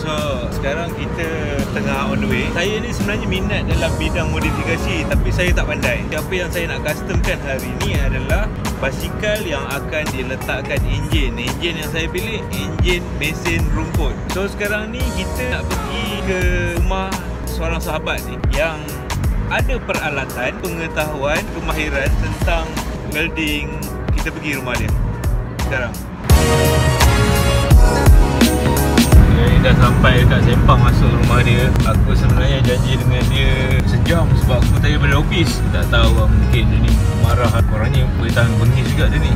So sekarang kita tengah on the way. Saya ni sebenarnya minat dalam bidang modifikasi, tapi saya tak pandai. Apa yang saya nak customkan hari ni adalah basikal yang akan diletakkan enjin. Enjin yang saya pilih enjin mesin rumput. So sekarang ni kita nak pergi ke rumah seorang sahabat ni yang ada peralatan, pengetahuan, kemahiran tentang welding. Kita pergi rumah dia sekarang. Dah sampai dekat Sepang, masuk rumah dia. Aku sebenarnya janji dengan dia sejam sebab aku tadi pada office. Tak tahu lah, mungkin dia ni marah. Orangnya boleh tahan bengis juga dia ni.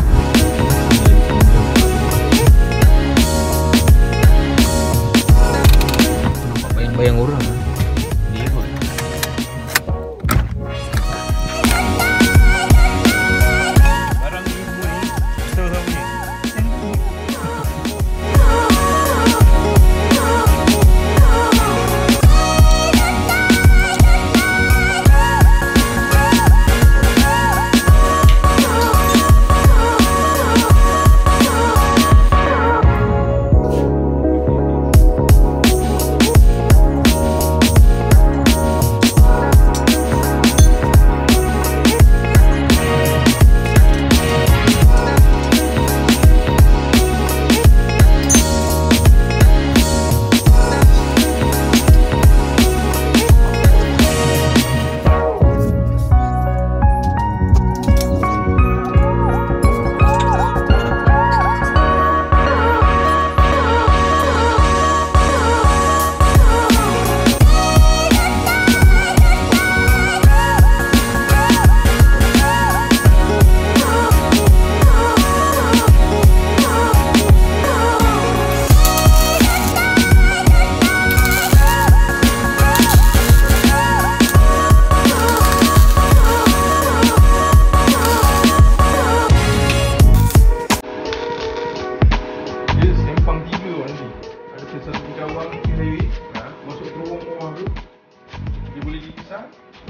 Nampak bayang-bayang orang lah. Dia kot. Barang ni semua ni kita sama ni.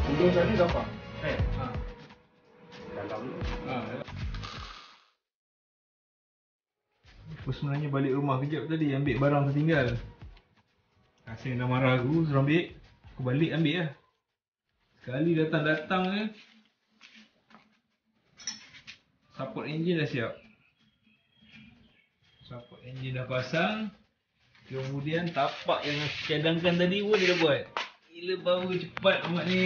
Hujung sana gampang. Dalam ni. Aku sebenarnya balik rumah kejap tadi, ambil barang tertinggal. Asyik dah marah aku, suruh ambil. Aku balik ambil lah. Sekali datang-datang je, support engine dah siap. Support engine dah pasang. Kemudian tapak yang aku cadangkan tadi pun dia dah buat. Gila bau cepat amat ni.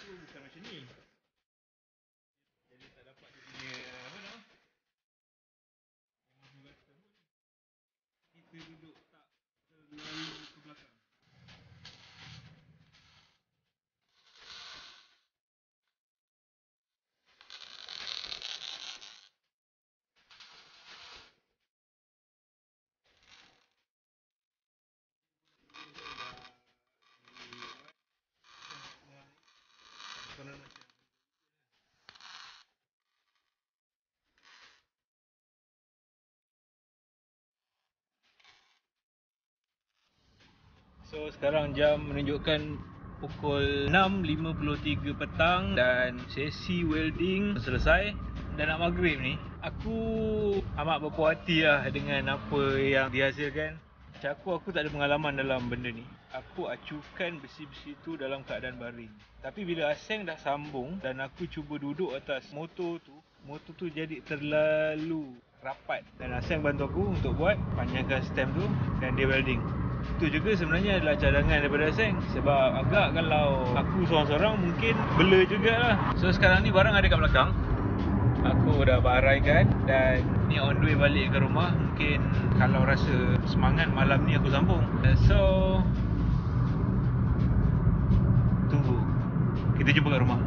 Itu bukan macam ni. Jadi tak dapat dia punya apa nama? Kita duduk tak terlalu ke belakang. So sekarang jam menunjukkan pukul 6.53 petang dan sesi welding selesai. Dan nak maghrib ni, aku amat berpuas hati lah dengan apa yang dihasilkan. Macam aku tak ada pengalaman dalam benda ni. Aku acukan besi-besi tu dalam keadaan baring. Tapi bila Aseng dah sambung dan aku cuba duduk atas motor tu jadi terlalu rapat. Dan Aseng bantu aku untuk buat, panjangkan stem tu dan dia welding. Itu juga sebenarnya adalah cadangan daripada Aseng. Sebab agak kalau aku seorang-seorang mungkin bela jugalah. So sekarang ni barang ada kat belakang. Aku dah baraikan dan ni on the way balik ke rumah. Mungkin kalau rasa semangat malam ni aku sambung. So tunggu, kita jumpa kat rumah.